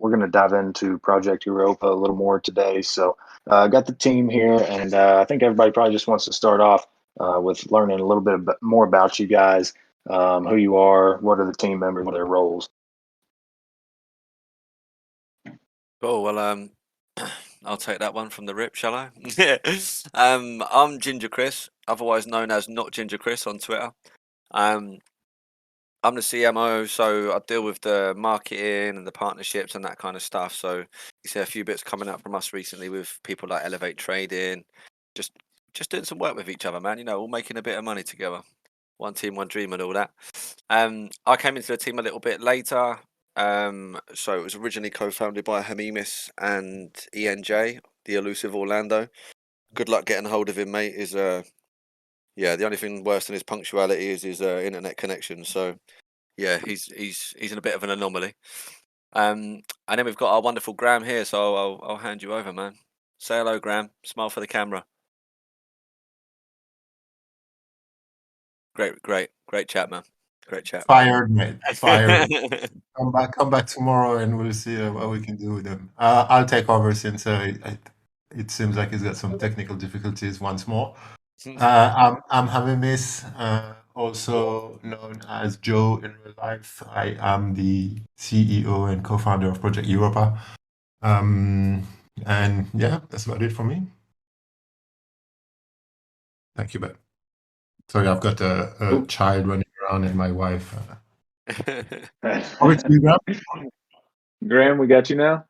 we're going to dive into Project Europa a little more today. So I got the team here, and I think everybody probably just wants to start off with learning a little bit more about you guys, who you are, what are the team members, what are their roles. Cool. Well, I'll take that one from the rip, shall I? Yeah. I'm Ginger Chris, otherwise known as Not Ginger Chris on Twitter. Um, I'm the CMO, so I deal with the marketing and the partnerships and that kind of stuff. So you see a few bits coming up from us recently with people like Elevate Trading, just just doing some work with each other, man. All making a bit of money together. One team, one dream, and all that. I came into the team a little bit later. So it was originally co-founded by Hamimis and ENJ, the elusive Orlando. Good luck getting hold of him, mate. Yeah, the only thing worse than his punctuality is his internet connection. So yeah, he's in a bit of an anomaly. And then we've got our wonderful Graham here. So I'll hand you over, man. Say hello, Graham. Smile for the camera. Great chat, man. Great chat. Fired, mate. Fired. Come back tomorrow, and we'll see what we can do with them. I'll take over since it seems like he's got some technical difficulties once more. I'm Hamimis, also known as Joe in real life. I am the CEO and co-founder of Project Europa. And yeah, that's about it for me. Thank you, Ben. Sorry, I've got a child running around and my wife. Over to you, Graham. Graham, we got you now?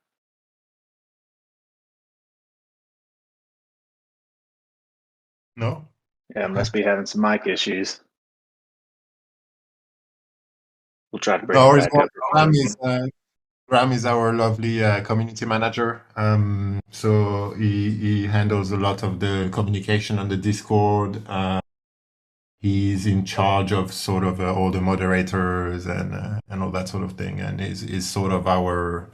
No? Yeah, must be having some mic issues. We'll try to bring No, it back up. Graham is our lovely community manager. So he handles a lot of the communication on the Discord. He's in charge of sort of all the moderators and all that sort of thing, and is sort of our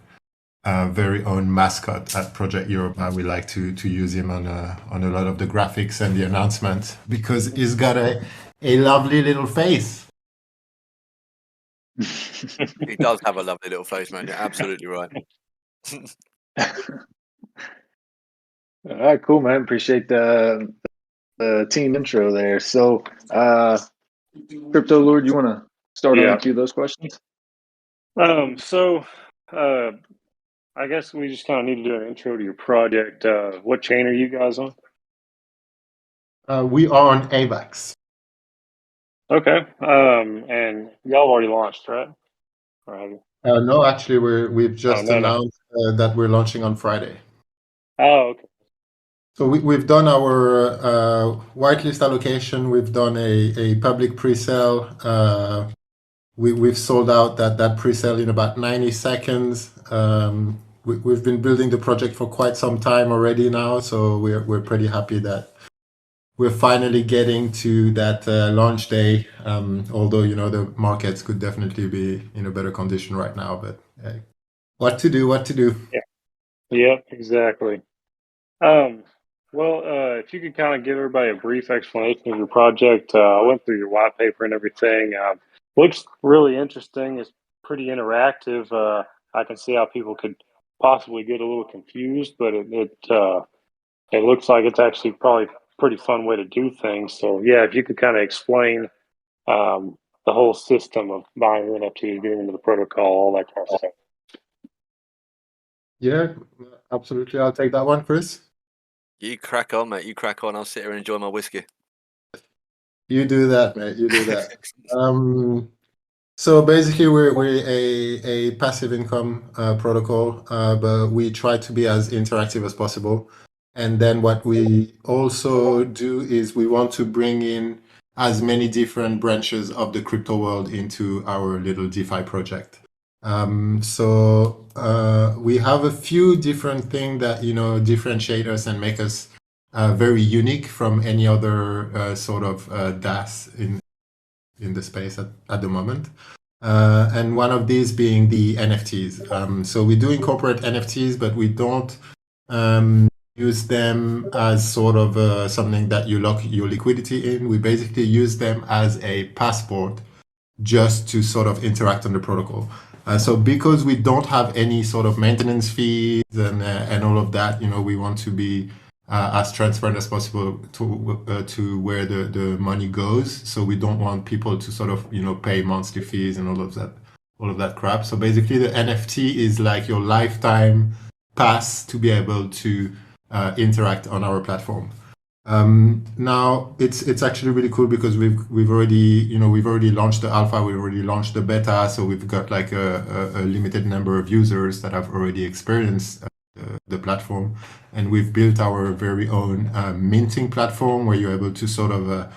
very own mascot at Project Europa. We like to use him on a lot of the graphics and the announcements because he's got a lovely little face. He does have a lovely little face, man. You're absolutely right. All right, cool, man. Appreciate the team intro there. So, Crypto Lord, you want to start on a few of those questions? I guess we just kind of need to do an intro to your project. What chain are you guys on? We are on AVAX. Okay. And y'all already launched, right? Or have you? No, actually, we've just announced that we're launching on Friday. Oh, okay. So we've done our whitelist allocation. We've done a public pre-sale. We've sold out that pre-sale in about 90 seconds. We've been building the project for quite some time already now, so we're pretty happy that we're finally getting to that launch day. Although the markets could definitely be in a better condition right now, but what to do? Yeah, exactly. Well, if you could kind of give everybody a brief explanation of your project. I went through your white paper and everything. Looks really interesting. It's pretty interactive. I can see how people could possibly get a little confused, but it looks like it's actually probably a pretty fun way to do things. So yeah, if you could kind of explain the whole system of buying NFTs, getting into the protocol, all that kind of stuff. Yeah, absolutely. I'll take that one, Chris. You crack on, mate. You crack on. I'll sit here and enjoy my whiskey. You do that, mate. You do that. So basically, we're a passive income protocol, but we try to be as interactive as possible. And then what we also do is we want to bring in as many different branches of the crypto world into our little DeFi project. So we have a few different things that differentiate us and make us very unique from any other sort of DAS in the space at the moment. And one of these being the NFTs. So we do incorporate NFTs, but we don't use them as sort of something that you lock your liquidity in. We basically use them as a passport just to sort of interact on the protocol. So because we don't have any sort of maintenance fees and all of that, we want to be as transparent as possible to where the money goes. So we don't want people to sort of pay monthly fees and all of that crap. So basically, the NFT is like your lifetime pass to be able to interact on our platform. Now it's actually really cool because we've already launched the alpha, we've already launched the beta, so we've got like a limited number of users that have already experienced the platform, and we've built our very own minting platform where you're able to sort of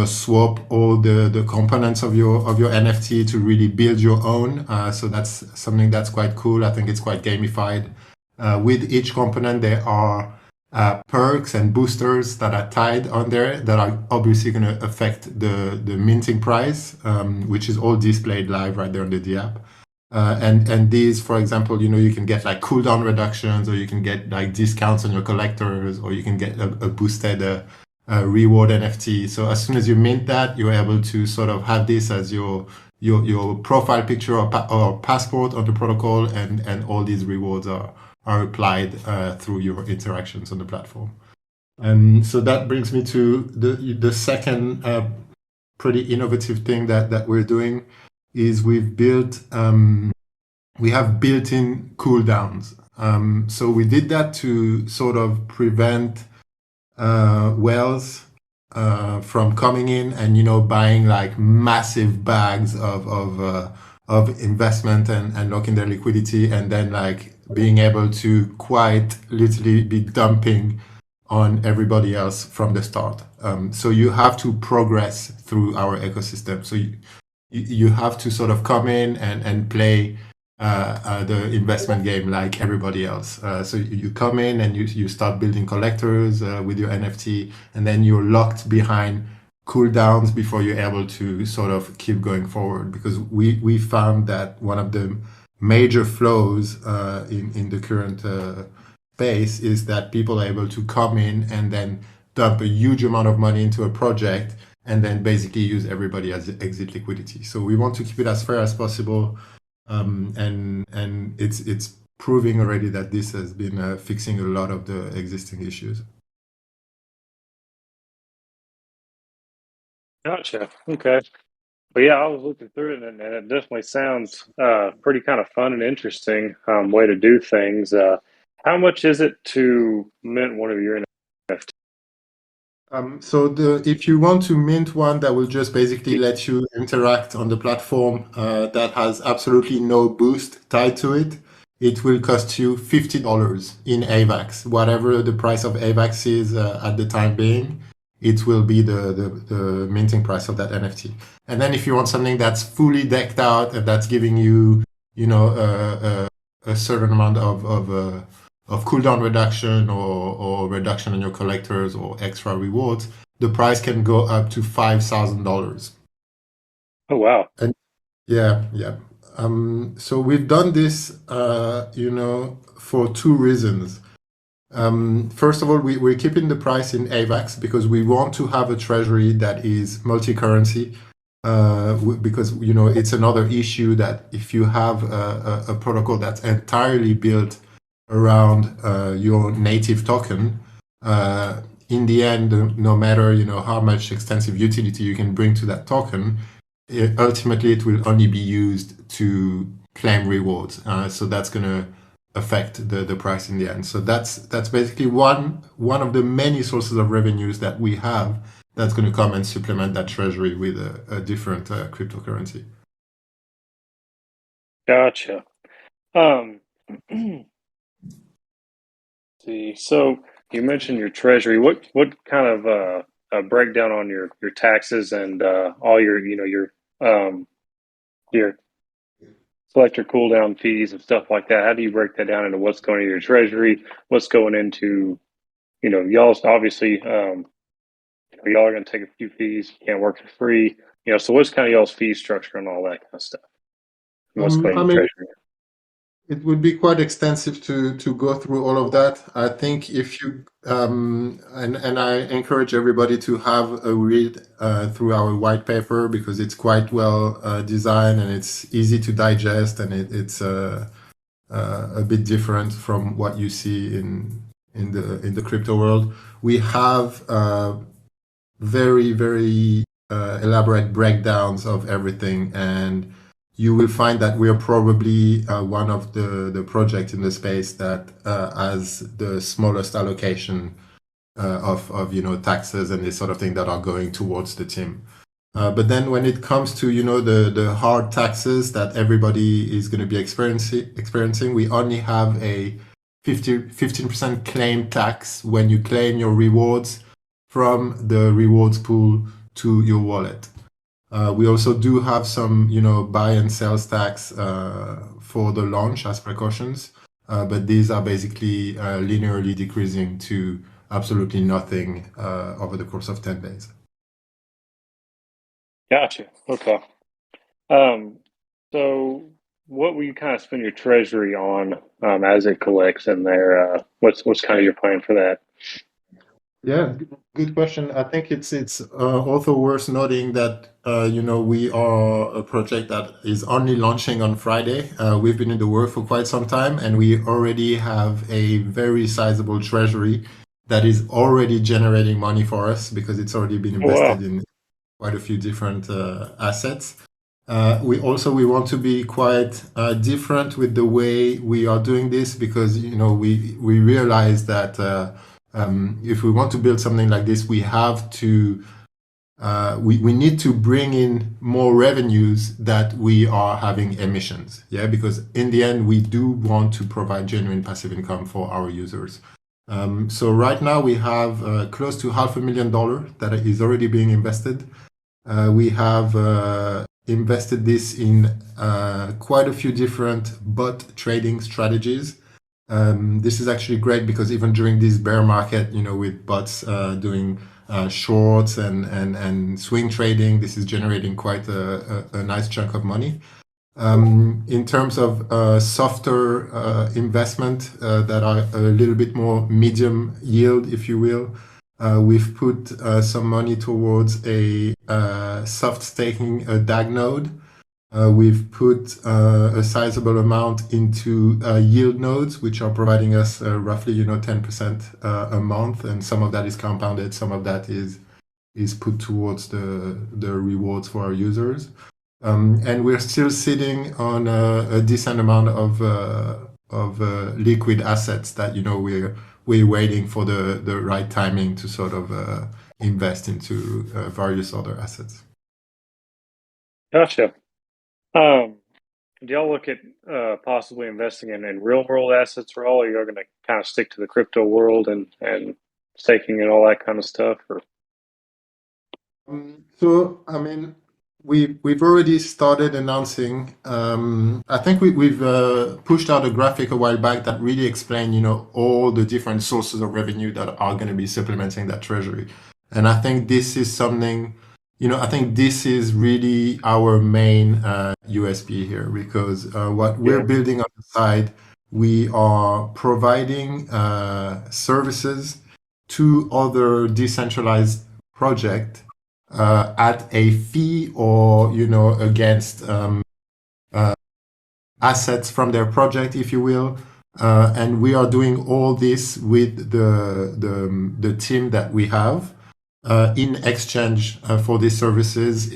swap all the components of your NFT to really build your own. So that's something that's quite cool. I think it's quite gamified. With each component, there are perks and boosters that are tied on there that are obviously going to affect the minting price, which is all displayed live right there on the app. And these, for example, you can get like cooldown reductions, or you can get like discounts on your collectors, or you can get a boosted reward NFT. So as soon as you mint that, you're able to sort of have this as your profile picture or passport on the protocol, and all these rewards are applied through your interactions on the platform. So that brings me to the second pretty innovative thing that we're doing is we have built-in cooldowns. So we did that to sort of prevent whales from coming in and buying like massive bags of investment and locking their liquidity, and then like being able to quite literally be dumping on everybody else from the start. So you have to progress through our ecosystem. So you have to sort of come in and play the investment game like everybody else. So you come in and you start building collectors with your NFT, and then you're locked behind cooldowns before you're able to sort of keep going forward. Because we found that one of the major flows in the current space is that people are able to come in and then dump a huge amount of money into a project and then basically use everybody as exit liquidity. So we want to keep it as fair as possible. And it's proving already that this has been fixing a lot of the existing issues. Gotcha. Okay. But yeah, I was looking through it, and it definitely sounds pretty kind of fun and interesting way to do things. How much is it to mint one of your NFTs? So if you want to mint one that will just basically let you interact on the platform that has absolutely no boost tied to it, it will cost you $50 in AVAX. Whatever the price of AVAX is at the time being, it will be the minting price of that NFT. And then if you want something that's fully decked out and that's giving you, a certain amount of cooldown reduction or reduction in your collectors or extra rewards, the price can go up to $5,000. Oh, wow. And yeah. So we've done this, for two reasons. First of all, we're keeping the price in AVAX because we want to have a treasury that is multi-currency. Because it's another issue that if you have a protocol that's entirely built around your native token, in the end, no matter how much extensive utility you can bring to that token, ultimately it will only be used to claim rewards. So that's going to affect the price in the end. So that's basically one of the many sources of revenues that we have that's going to come and supplement that treasury with a different cryptocurrency. Gotcha. See, so you mentioned your treasury. What kind of breakdown on your taxes and all your selector cooldown fees and stuff like that? How do you break that down into what's going to your treasury, what's going into y'all's obviously y'all are going to take a few fees. You can't work for free. So what's kind of y'all's fee structure and all that kind of stuff? And what's going I in your mean, treasury? It would be quite extensive to go through all of that. I think if you and I encourage everybody to have a read through our white paper because it's quite well designed and it's easy to digest and it's a bit different from what you see in the crypto world. We have very elaborate breakdowns of everything, and you will find that we are probably one of the projects in the space that has the smallest allocation of taxes and this sort of thing that are going towards the team. But then when it comes to the hard taxes that everybody is going to be experiencing, we only have a 15% claim tax when you claim your rewards from the rewards pool to your wallet. We also do have some, buy and sales tax for the launch as precautions, but these are basically linearly decreasing to absolutely nothing over the course of 10 days. Gotcha. Okay. So what will you kind of spend your treasury on as it collects in there? What's kind of your plan for that? Yeah, good question. I think it's also worth noting that we are a project that is only launching on Friday. We've been in the work for quite some time, and we already have a very sizable treasury that is already generating money for us because it's already been Oh, wow. invested in quite a few different assets. We want to be quite different with the way we are doing this because we realize that if we want to build something like this, we have to we need to bring in more revenues that we are having emissions. Yeah, because in the end, we do want to provide genuine passive income for our users. So right now we have close to $500,000 that is already being invested. We have invested this in quite a few different bot trading strategies. This is actually great because even during this bear market, with bots doing shorts and swing trading, this is generating quite a nice chunk of money. In terms of softer investment that are a little bit more medium yield, if you will, we've put some money towards a soft staking DAG node. We've put a sizable amount into yield nodes, which are providing us roughly 10% a month, and some of that is compounded, some of that is put towards the rewards for our users. And we're still sitting on a decent amount of liquid assets that we're waiting for the right timing to sort of invest into various other assets. Gotcha. Do y'all look at possibly investing in real world assets at all, or you're going to kind of stick to the crypto world and staking and all that kind of stuff? Or So, I mean, we've already started announcing. I think we've pushed out a graphic a while back that really explained, all the different sources of revenue that are going to be supplementing that treasury. And I think this is something, I think this is really our main USP here because what we're building on the side, we are providing services to other decentralized projects at a fee or against assets from their project, if you will, and we are doing all this with the team that we have in exchange for these services.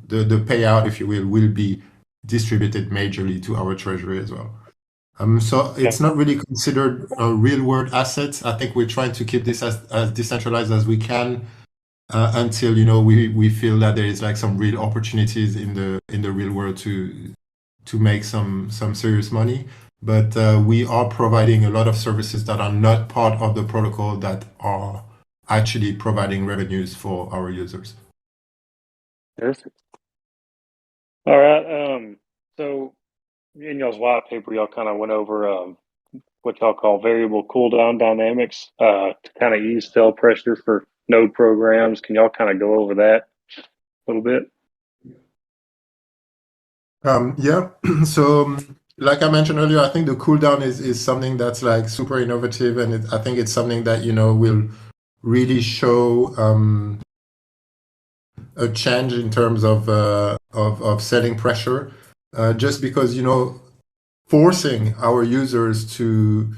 The payout, if you will be distributed majorly to our treasury as well. So it's not really considered real world assets. I think we're trying to keep this as decentralized as we can. Until we feel that there is like some real opportunities in the real world to make some serious money, but we are providing a lot of services that are not part of the protocol that are actually providing revenues for our users. Perfect. All right. So in y'all's white paper, y'all kind of went over what y'all call variable cooldown dynamics to kind of ease sell pressure for node programs. Can y'all kind of go over that a little bit? Yeah. So like I mentioned earlier, I think the cooldown is something that's like super innovative, and I think it's something that will really show a change in terms of selling pressure, just because forcing our users to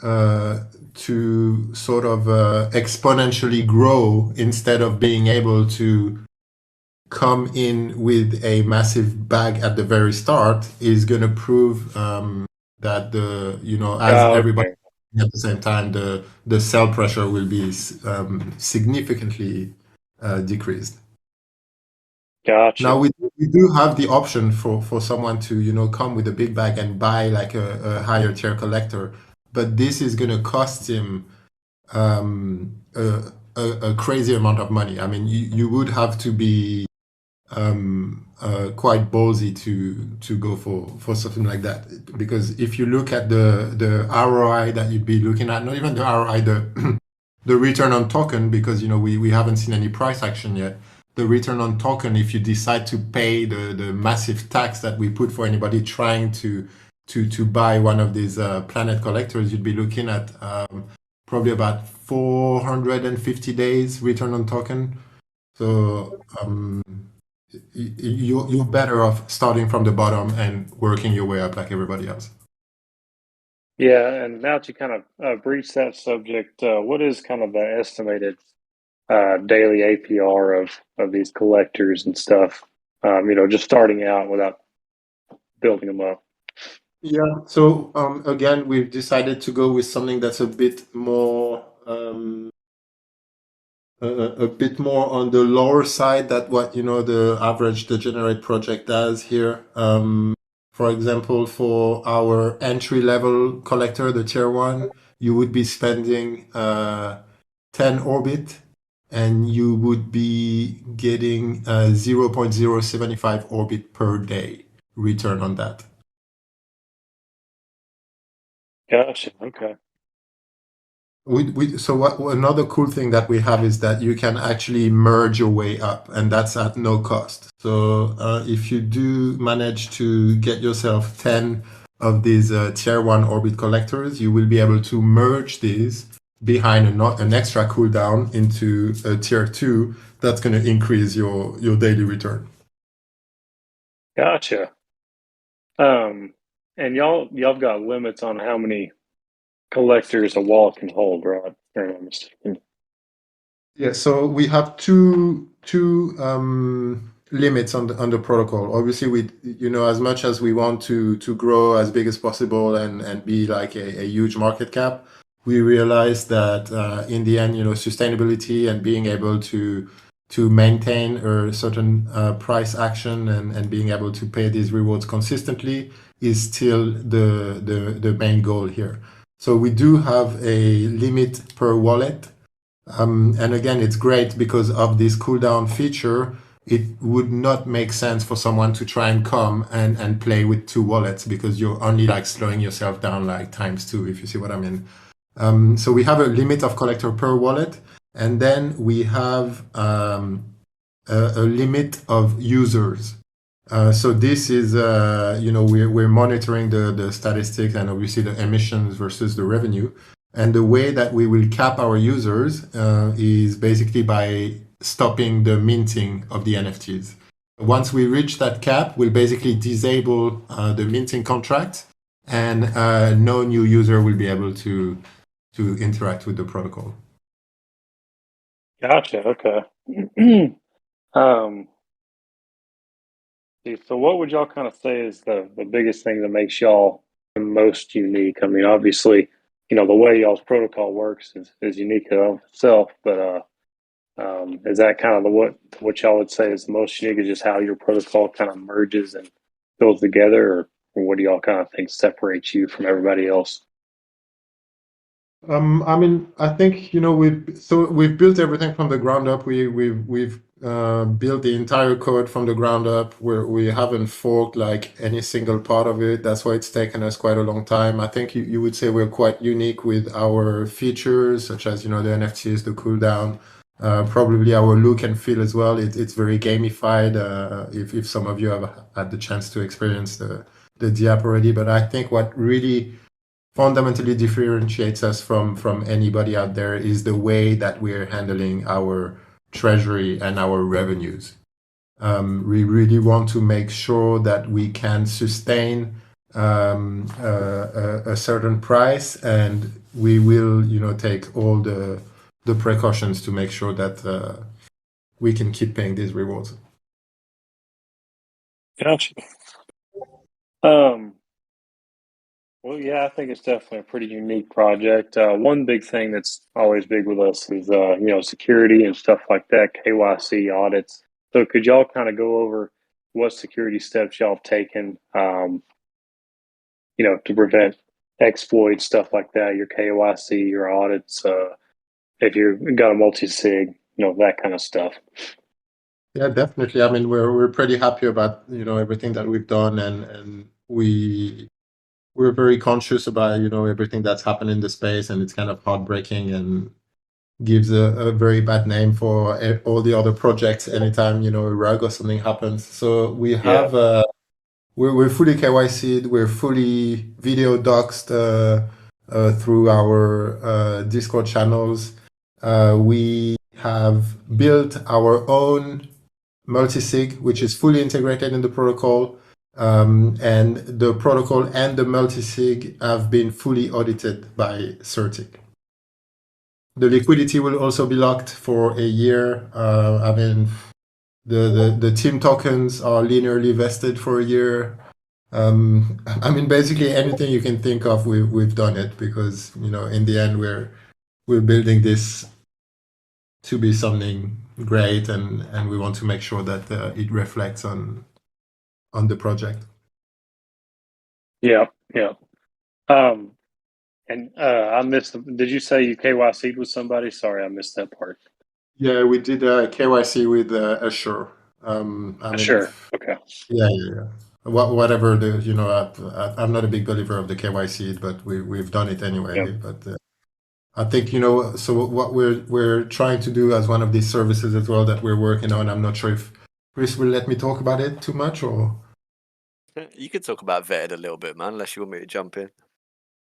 sort of exponentially grow instead of being able to come in with a massive bag at the very start is going to prove that as everybody Okay, at the same time, the sell pressure will be significantly decreased. Now gotcha. we do have the option for someone to come with a big bag and buy like a higher tier collector, but this is going to cost him a crazy amount of money. I mean, you would have to be quite ballsy to go for something like that, because if you look at the ROI that you'd be looking at, not even the ROI, the return on token, because we haven't seen any price action yet. The return on token, if you decide to pay the massive tax that we put for anybody trying to buy one of these planet collectors, you'd be looking at probably about 450 days return on token. So you're better off starting from the bottom and working your way up like everybody else. Yeah, and now to kind of breach that subject, what is kind of the estimated daily APR of these collectors and stuff? Just starting out without building them up. Yeah. So again, we've decided to go with something that's a bit more a bit more on the lower side that what the average degenerate project does here. For example, for our entry level collector, the tier 1, you would be spending 10 orbit, and you would be getting 0.075 orbit per day return on that. Gotcha. Okay. So another cool thing that we have is that you can actually merge your way up, and that's at no cost. So if you do manage to get yourself 10 of these tier 1 orbit collectors, you will be able to merge these behind an extra cooldown into a tier 2 that's going to increase your daily return. Gotcha. And y'all got limits on how many collectors a wall can hold, right? Or am I mistaken? Yeah, so we have two limits on the protocol. Obviously, we as much as we want to grow as big as possible and be like a huge market cap, we realize that in the end, sustainability and being able to maintain a certain price action and being able to pay these rewards consistently is still the main goal here. So we do have a limit per wallet. And again, it's great because of this cooldown feature. It would not make sense for someone to try and come and play with 2 wallets, because you're only like slowing yourself down like ×2, if you see what I mean. So we have a limit of collector per wallet, and then we have a limit of users. So this is, we're monitoring the statistics and obviously the emissions versus the revenue. And the way that we will cap our users is basically by stopping the minting of the NFTs. Once we reach that cap, we'll basically disable the minting contract, and no new user will be able to interact with the protocol. Gotcha. Okay. So what would y'all kind of say is the biggest thing that makes y'all the most unique? I mean, obviously, the way y'all's protocol works is unique in itself, but is that kind of what y'all would say is the most unique, is just how your protocol kind of merges and builds together, or what do y'all kind of think separates you from everybody else? I mean, I think we've built everything from the ground up. We've built the entire code from the ground up, where we haven't forked like any single part of it. That's why it's taken us quite a long time. I think you would say we're quite unique with our features, such as the NFTs, the cooldown, probably our look and feel as well. It's very gamified. If some of you have had the chance to experience the diap already, but I think what really fundamentally differentiates us from anybody out there is the way that we're handling our treasury and our revenues. We really want to make sure that we can sustain a certain price, and we will, take all the precautions to make sure that we can keep paying these rewards. Gotcha. Well, yeah, I think it's definitely a pretty unique project. One big thing that's always big with us is, security and stuff like that, KYC audits. So could y'all kind of go over what security steps y'all have taken, to prevent exploits, stuff like that, your KYC, your audits, if you've got a multi-sig, that kind of stuff. Yeah, definitely. I mean, we're pretty happy about everything that we've done, and we're very conscious about everything that's happened in the space, and it's kind of heartbreaking and gives a very bad name for all the other projects anytime a rug or something happens. So we have we're fully KYC'd, we're fully video doxed through our Discord channels. We have built our own multisig, which is fully integrated in the protocol. And the protocol and the multisig have been fully audited by Certic. The liquidity will also be locked for a year. I mean, the team tokens are linearly vested for a year. I mean, basically anything you can think of, we've done it, because in the end we're building this to be something great, and we want to make sure that it reflects on the project. Yeah. And I missed. Did you say you KYC'd with somebody? Sorry, I missed that part. Yeah, we did KYC with Assure. I mean, Sure. Okay. Yeah. Whatever I'm not a big believer of the KYC, but we've done it anyway. Yep. But I think so what we're trying to do as one of these services as well that we're working on. I'm not sure if Chris will let me talk about it too much, or You could talk about vetted a little bit, man, unless you want me to jump in.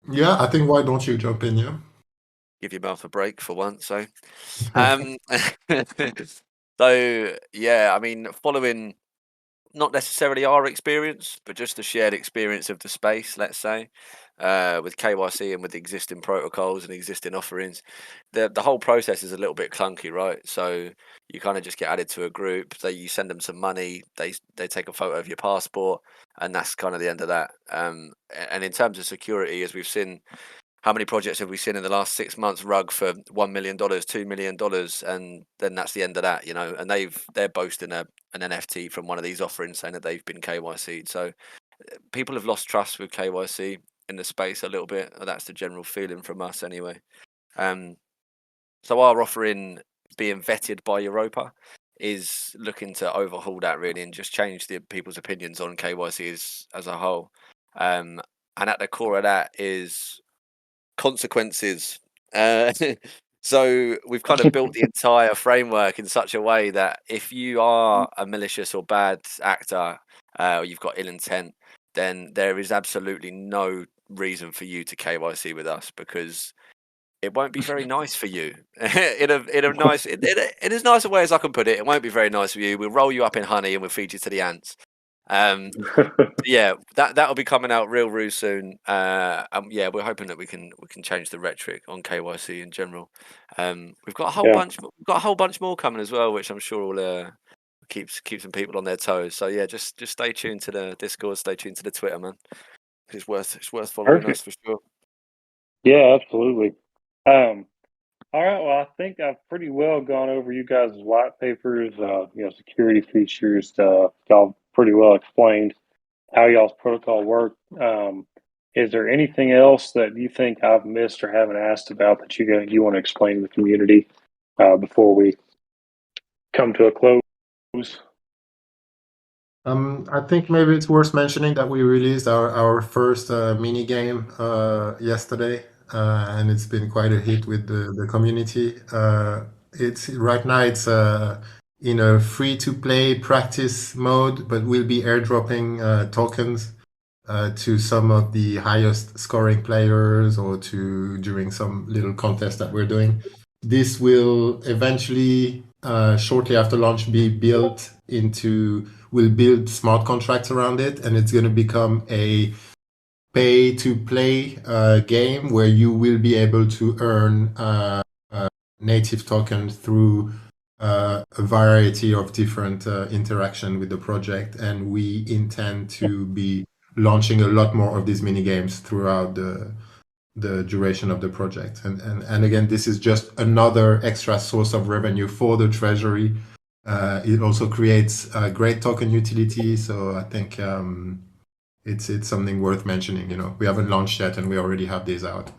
yeah, I think why don't you jump in? Yeah. Give your mouth a break for once. So, so yeah, I mean, following not necessarily our experience, but just the shared experience of the space, let's say, with KYC and with existing protocols and existing offerings, the whole process is a little bit clunky, right? So you kind of just get added to a group. You send them some money. They take a photo of your passport, and that's kind of the end of that. And in terms of security, as we've seen. How many projects have we seen in the last 6 months rug for $1 million, $2 million, and then that's the end of that, And they're boasting an NFT from one of these offerings saying that they've been KYC'd. So people have lost trust with KYC in the space a little bit. That's the general feeling from us anyway. So our offering, being vetted by Europa, is looking to overhaul that really and just change the people's opinions on KYC as a whole. And at the core of that is consequences. So we've kind of built the entire framework in such a way that if you are a malicious or bad actor, or you've got ill intent, then there is absolutely no reason for you to KYC with us, because it won't be very nice for you. in as nice a way as I can put it, it won't be very nice for you. We'll roll you up in honey and we'll feed you to the ants. Yeah, that'll be coming out real soon. Yeah, we're hoping that we can change the rhetoric on KYC in general. We've got a whole bunch more coming as well, which I'm sure will keep some people on their toes. So yeah, just stay tuned to the Discord, stay tuned to the Twitter, man. It's worth following us for sure. Yeah, absolutely. All right. Well, I think I've pretty well gone over you guys' white papers, security features. Y'all pretty well explained how y'all's protocol work. Is there anything else that you think I've missed or haven't asked about that you want to explain to the community before we come to a close? I think maybe it's worth mentioning that we released our first mini game yesterday, and it's been quite a hit with the community. It's right now it's in a free to play practice mode, but we'll be airdropping tokens to some of the highest scoring players or to during some little contest that we're doing. This will eventually, shortly after launch, we'll build smart contracts around it, and it's going to become a pay to play game where you will be able to earn native token through a variety of different interaction with the project, and we intend to be launching a lot more of these mini games throughout the duration of the project. And again, this is just another extra source of revenue for the treasury. It also creates a great token utility, so I think it's something worth mentioning. We haven't launched yet, and we already have these out.